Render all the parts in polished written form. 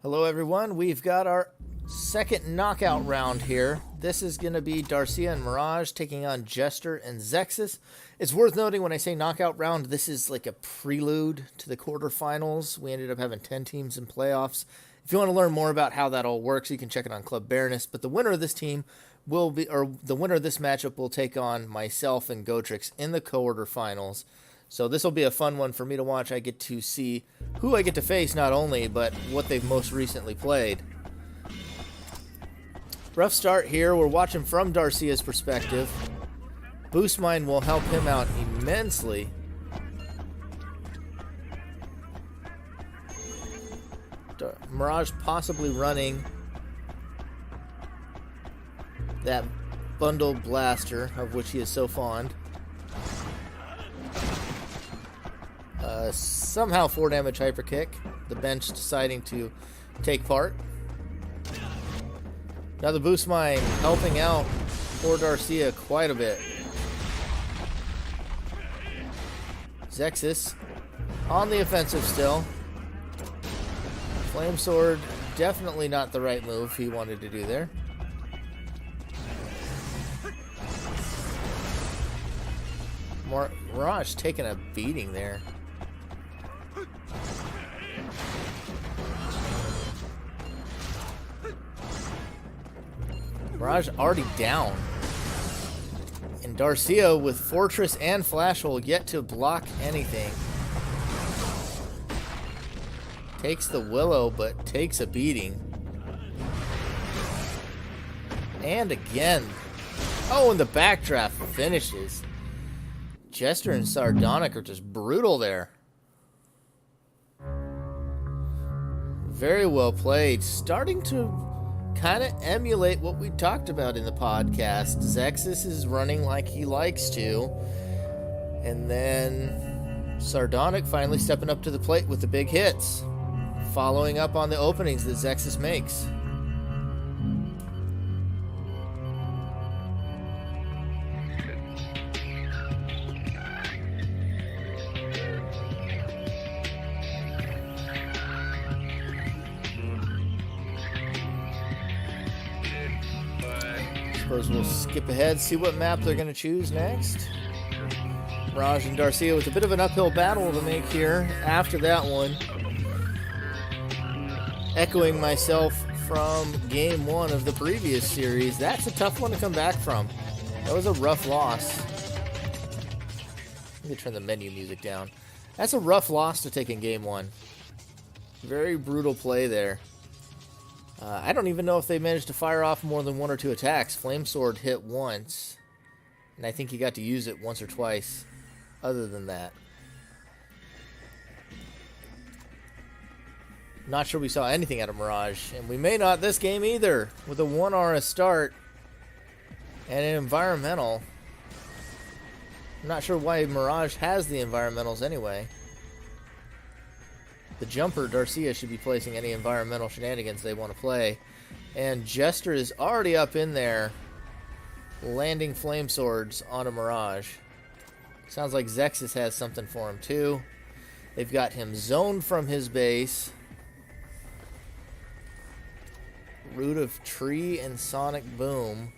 Hello everyone, we've got our second knockout round here. This is going to be Darcia and Mirage taking on Jester and Zexxus. It's worth noting when I say knockout round, this is like a prelude to the quarterfinals. We ended up having 10 teams in playoffs. If you want to learn more about how that all works, you can check it on Club Baroness. But the winner of this team will be, or the winner of this matchup will take on myself and Gotrix in the quarterfinals. So this will be a fun one for me to watch. I get to see who I get to face not only, but what they've most recently played. Rough start here. We're watching from Darcia's perspective. Boost Mine will help him out immensely. Mirage possibly running that bundle blaster of which he is so fond. Somehow 4 damage hyper kick. The bench deciding to take part. Now the Boost Mine helping out for Darcia quite a bit. Zexxus on the offensive still. Flame Sword, definitely not the right move he wanted to do there. Mirage taking a beating there. Mirage already down. And Darcia with Fortress and Flash Hole yet to block anything. Takes the Willow, but takes a beating. And again. Oh, and the backdraft finishes. Jester and Sardonic are just brutal there. Very well played. Starting to kind of emulate what we talked about in the podcast. Zexxus is running like he likes to. And then Sardonic finally stepping up to the plate with the big hits. Following up on the openings that Zexxus makes. Suppose we'll skip ahead, see what map they're going to choose next. Mirage and Darcia with a bit of an uphill battle to make here after that one. Echoing myself from game 1 of the previous series, that's a tough one to come back from. That was a rough loss. Let me turn the menu music down. That's a rough loss to take in game 1. Very brutal play there. I don't even know if they managed to fire off more than 1 or 2 attacks. Flame Sword hit once, and I think he got to use it once or twice. Other than that, not sure we saw anything out of Mirage, and we may not this game either. With a 1 aura start and an environmental. I'm not sure why Mirage has the environmentals anyway. The jumper, Darcia, should be placing any environmental shenanigans they want to play. And Jester is already up in there, landing Flame Swords on a Mirage. Sounds like Zexxus has something for him too. They've got him zoned from his base. Root of Tree and Sonic Boom.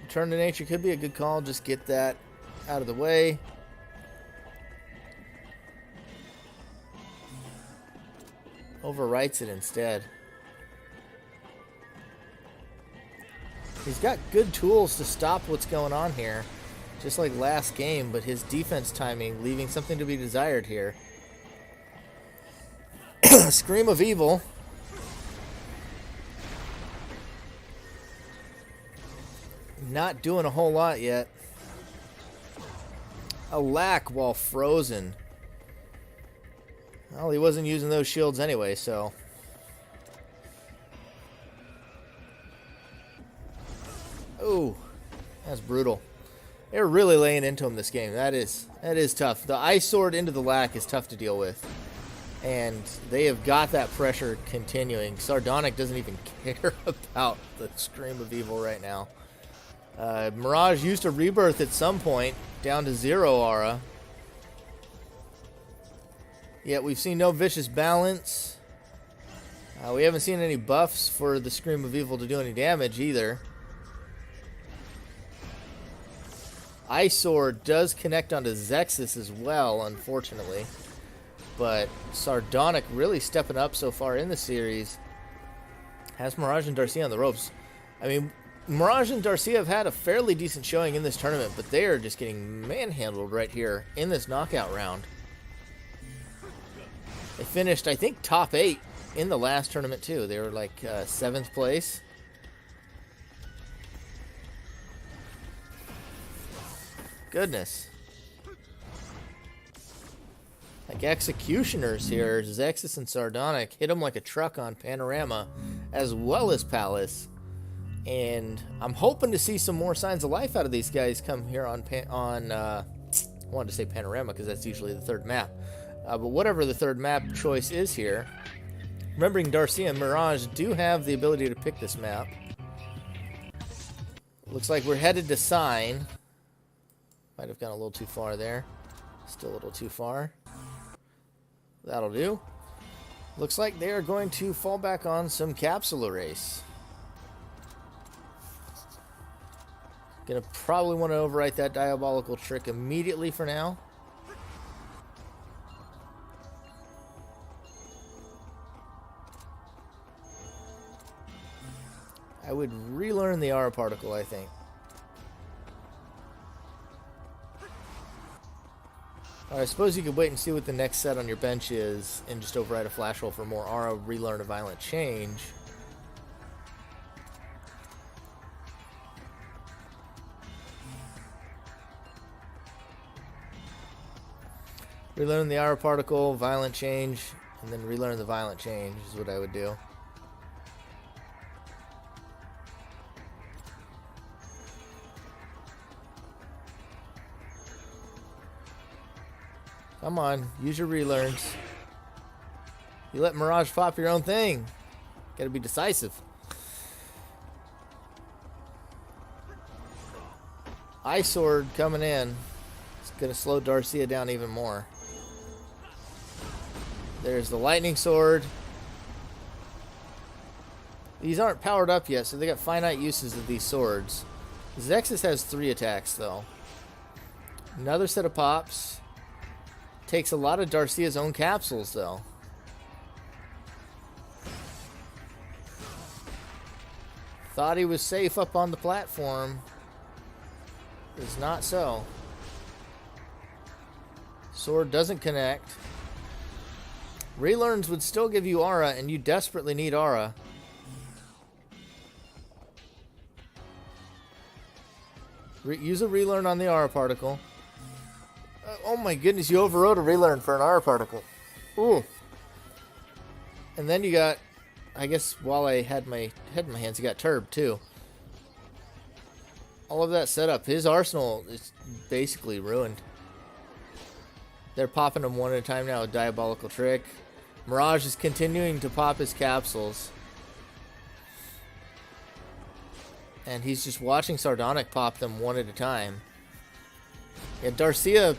Return to Nature could be a good call. Just get that out of the way. Overwrites it instead. He's got good tools to stop what's going on here. Just like last game, but his defense timing leaving something to be desired here. Scream of Evil. Not doing a whole lot yet. A lack while frozen. Well, he wasn't using those shields anyway, so. Ooh, that's brutal. They're really laying into him this game. That is tough. The Ice Sword into the lack is tough to deal with. And they have got that pressure continuing. Sardonic doesn't even care about the Scream of Evil right now. Mirage used a rebirth at some point, down to 0 aura. Yet we've seen no vicious balance. We haven't seen any buffs for the Scream of Evil to do any damage either. Ice Sword does connect onto Zexxus as well, unfortunately. But Sardonic really stepping up so far in the series. Has Mirage and Darcia on the ropes. I mean, Mirage and Darcia have had a fairly decent showing in this tournament, but they are just getting manhandled right here in this knockout round. They finished, I think, top 8 in the last tournament, too. They were like 7th place. Goodness. Like executioners here, Zexxus and Sardonic hit them like a truck on Panorama, as well as Palace. And I'm hoping to see some more signs of life out of these guys come here on I wanted to say Panorama because that's usually the third map. But whatever the third map choice is here, remembering Darcia and Mirage do have the ability to pick this map. Looks like we're headed to Sign. Might have gone a little too far there. Still a little too far. That'll do. Looks like they are going to fall back on some capsule erase. Gonna probably want to overwrite that diabolical trick immediately for now. I would relearn the aura particle, I think. I suppose you could wait and see what the next set on your bench is and just override a flash roll for more aura, relearn a violent change. Relearn the aura particle, violent change, and then relearn the violent change is what I would do. Come on, use your relearns. You let Mirage pop your own thing. Gotta be decisive. Ice Sword coming in. It's gonna slow Darcia down even more. There's the Lightning Sword. These aren't powered up yet, so they got finite uses of these swords. Zexxus has 3 attacks, though. Another set of pops. Takes a lot of Darcia's own capsules, though. Thought he was safe up on the platform. It's not so. Sword doesn't connect. Relearns would still give you aura, and you desperately need aura. Use a relearn on the aura particle. Oh my goodness, you overrode a relearn for an aura particle. Ooh. And then you got, I guess while I had my head in my hands, you got Turb too. All of that setup. His arsenal is basically ruined. They're popping them one at a time now with Diabolical Trick. Mirage is continuing to pop his capsules. And he's just watching Sardonic pop them one at a time. Yeah, Darcia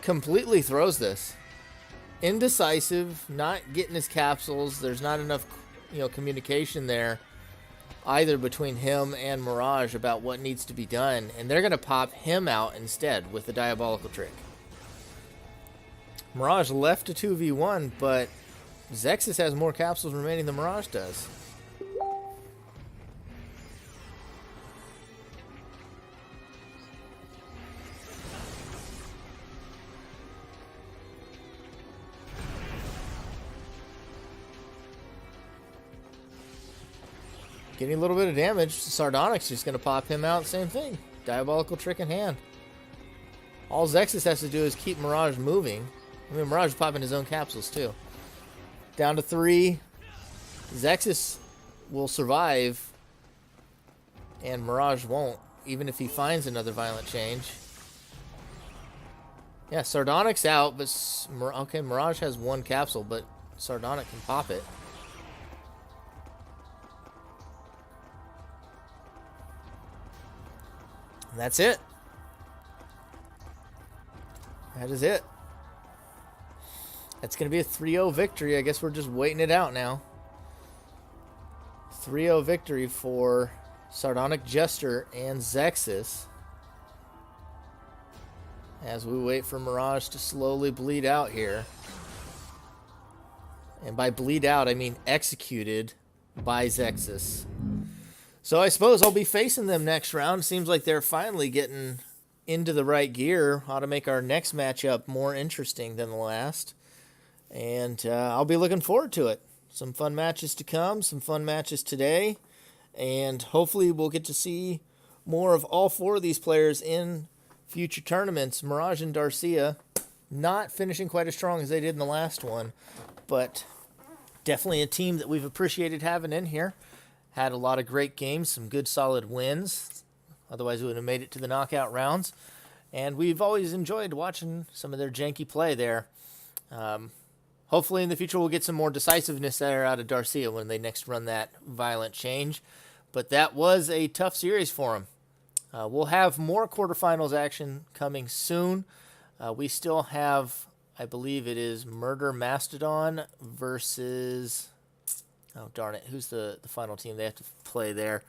completely throws this. Indecisive, not getting his capsules. There's not enough, communication there either between him and Mirage about what needs to be done. And they're going to pop him out instead with the Diabolical Trick. Mirage left to 2v1, but Zexxus has more capsules remaining than Mirage does. Getting a little bit of damage. Sardonic's just going to pop him out. Same thing. Diabolical Trick in hand. All Zexxus has to do is keep Mirage moving. I mean, Mirage is popping his own capsules too. Down to 3. Zexxus will survive. And Mirage won't. Even if he finds another violent change. Yeah, Sardonic's out. But okay, Mirage has 1 capsule. But Sardonic can pop it. And that's it. That is it. That's going to be a 3-0 victory. I guess we're just waiting it out now. 3-0 victory for Sardonic, Jester, and Zexxus. As we wait for Mirage to slowly bleed out here. And by bleed out, I mean executed by Zexxus. So I suppose I'll be facing them next round. Seems like they're finally getting into the right gear. Ought to make our next matchup more interesting than the last. And I'll be looking forward to it. Some fun matches to come, some fun matches today. And hopefully we'll get to see more of all four of these players in future tournaments. Mirage and Darcia not finishing quite as strong as they did in the last one, but definitely a team that we've appreciated having in here. Had a lot of great games, some good solid wins. Otherwise we would have made it to the knockout rounds. And we've always enjoyed watching some of their janky play there. Hopefully in the future we'll get some more decisiveness there out of Darcia when they next run that violent change. But that was a tough series for them. We'll have more quarterfinals action coming soon. We still have, I believe it is Murder Mastodon versus... Oh, darn it. Who's the final team they have to play there?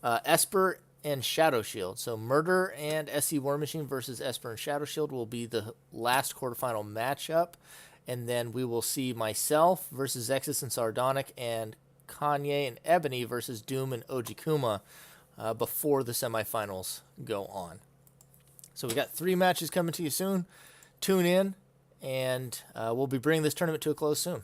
Esper and Shadow Shield. So Murder and SC War Machine versus Esper and Shadow Shield will be the last quarterfinal matchup. And then we will see myself versus Zexxus and Sardonic, and Kanye and Ebony versus Doom and Ojikuma before the semifinals go on. So we got 3 matches coming to you soon. Tune in, and we'll be bringing this tournament to a close soon.